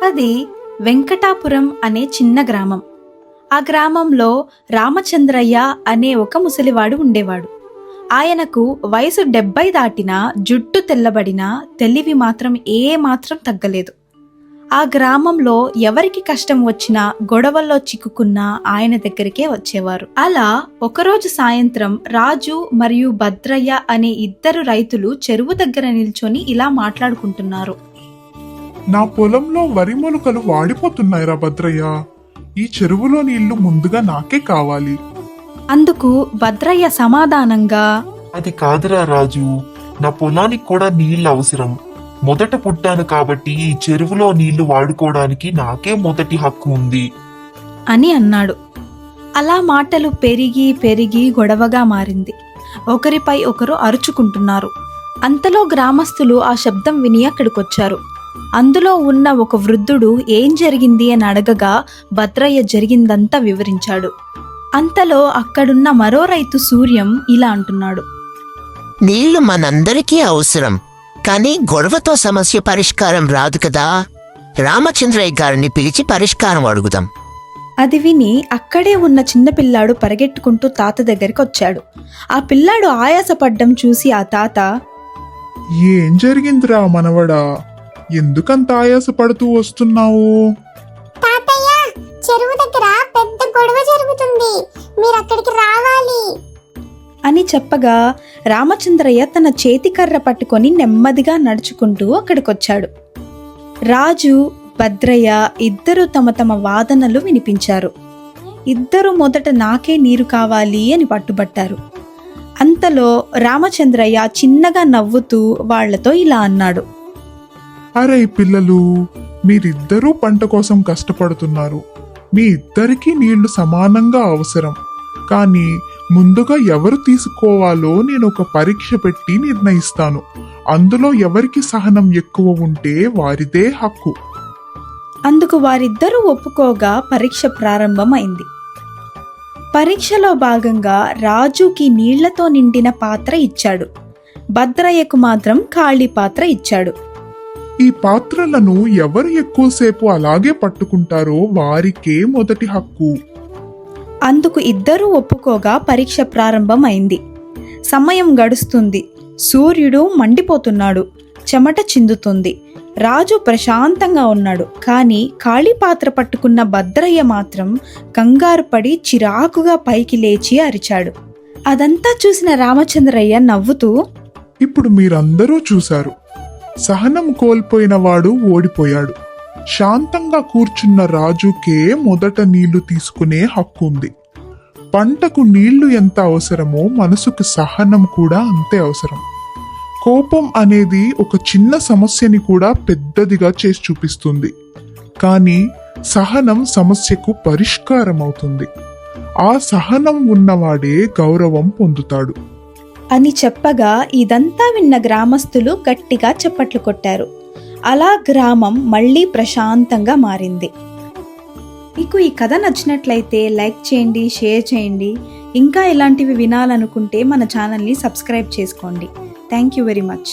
అది వెంకటాపురం అనే చిన్న గ్రామం. ఆ గ్రామంలో రామచంద్రయ్య అనే ఒక ముసలివాడు ఉండేవాడు. ఆయనకు వయసు 70 దాటినా జుట్టు తెల్లబడినా తెలివి మాత్రం ఏమాత్రం తగ్గలేదు. ఆ గ్రామంలో ఎవరికి కష్టం వచ్చినా గొడవల్లో చిక్కుకున్నా ఆయన దగ్గరికే వచ్చేవారు. అలా ఒకరోజు సాయంత్రం రాజు మరియు భద్రయ్య అనే ఇద్దరు రైతులు చెరువు దగ్గర నిల్చొని ఇలా మాట్లాడుకుంటున్నారు. నా పొలంలో వరి మొలకలు వాడిపోతున్నాయిరా భద్రయ్య. ఈ చెరువులో నీళ్లు ముందుగా నాకే కావాలి. అందుకు భద్రయ్య సమాధానంగా, అది కాదురా రాజు, నా పొలానికి కూడా నీళ్ళు అవసరం. మొదట పుట్టాను కాబట్టి ఈ చెరువులో నీళ్లు వాడుకోవడానికి నాకే మొదటి హక్కు ఉంది అని అన్నాడు. అలా మాటలు పెరిగి పెరిగి గొడవగా మారింది. ఒకరిపై ఒకరు అరుచుకుంటున్నారు. అంతలో గ్రామస్తులు ఆ శబ్దం విని అక్కడికొచ్చారు. అందులో ఉన్న ఒక వృద్ధుడు ఏం జరిగింది అని అడగగా భద్రయ్య జరిగిందంతా వివరించాడు. అంతలో అక్కడున్న మరో రైతు సూర్యం ఇలా అంటున్నాడు. నీళ్లు మనందరికీ అవసరం, కానీ గొడవతో సమస్య పరిష్కారం రాదు కదా. రామచంద్రయ్య గారిని పిలిచి పరిష్కారం అడుగుదాం. అది విని అక్కడే ఉన్న చిన్నపిల్లాడు పరిగెట్టుకుంటూ తాత దగ్గరికి వచ్చాడు. ఆ పిల్లాడు ఆయాసపడ్డం చూసి ఆ తాత, ఏం జరిగిందిరా మనవడా, ఎందుకంత ఆయాసపడుతూ వస్తున్నావు? తాతయ్య, చెరువు దగ్గర పెద్ద గొడవ జరుగుతుంది, మీరు అక్కడికి రావాలి అని చెప్పగా రామచంద్రయ్య తన చేతికర్ర పట్టుకొని నెమ్మదిగా నడుచుకుంటూ అక్కడికొచ్చాడు. రాజు, భద్రయ్య ఇద్దరూ తమ తమ వాదనలు వినిపించారు. ఇద్దరు మొదట నాకే నీరు కావాలి అని పట్టుబట్టారు. అంతలో రామచంద్రయ్య చిన్నగా నవ్వుతూ వాళ్లతో ఇలా అన్నాడు. అరే పిల్లలు, మీరిద్దరూ పంట కోసం కష్టపడుతున్నారు. మీ ఇద్దరికీ నీళ్లు సమానంగా అవసరం. కానీ ముందుగా ఎవరు తీసుకోవాలో నేను ఒక పరీక్ష పెట్టి నిర్ణయిస్తాను. అందులో ఎవరికి సహనం ఎక్కువ ఉంటే వారిదే హక్కు. అందుకు వారిద్దరూ ఒప్పుకోగా పరీక్ష ప్రారంభమైంది. పరీక్షలో భాగంగా రాజుకి నీళ్లతో నిండిన పాత్ర ఇచ్చాడు. భద్రయ్యకు మాత్రం ఖాళీ పాత్ర ఇచ్చాడు. ఈ పాత్రలను ఎవరు ఎక్కువసేపు అలాగే పట్టుకుంటారో వారికే మొదటి హక్కు. అందుకు ఇద్దరూ ఒప్పుకోగా పరీక్ష ప్రారంభమైంది. సమయం గడుస్తుంది. సూర్యుడు మండిపోతున్నాడు. చెమట చిందుతుంది. రాజు ప్రశాంతంగా ఉన్నాడు. కానీ ఖాళీ పాత్ర పట్టుకున్న భద్రయ్య మాత్రం కంగారు పడి చిరాకుగా పైకి లేచి అరిచాడు. అదంతా చూసిన రామచంద్రయ్య నవ్వుతూ, ఇప్పుడు మీరందరూ చూశారు, సహనం కోల్పోయిన వాడు ఓడిపోయాడు. శాంతంగా కూర్చున్న రాజుకే మొదట నీళ్లు తీసుకునే హక్కు ఉంది. పంటకు నీళ్లు ఎంత అవసరమో మనసుకు సహనం కూడా అంతే అవసరం. కోపం అనేది ఒక చిన్న సమస్యని కూడా పెద్దదిగా చేసి చూపిస్తుంది. కానీ సహనం సమస్యకు పరిష్కారం అవుతుంది. ఆ సహనం ఉన్నవాడే గౌరవం పొందుతాడు అని చెప్పగా ఇదంతా విన్న గ్రామస్తులు గట్టిగా చప్పట్లు కొట్టారు. అలా గ్రామం మళ్ళీ ప్రశాంతంగా మారింది. మీకు ఈ కథ నచ్చినట్లయితే లైక్ చేయండి, షేర్ చేయండి. ఇంకా ఇలాంటివి వినాలనుకుంటే మన ఛానల్ని సబ్స్క్రైబ్ చేసుకోండి. Thank you very much.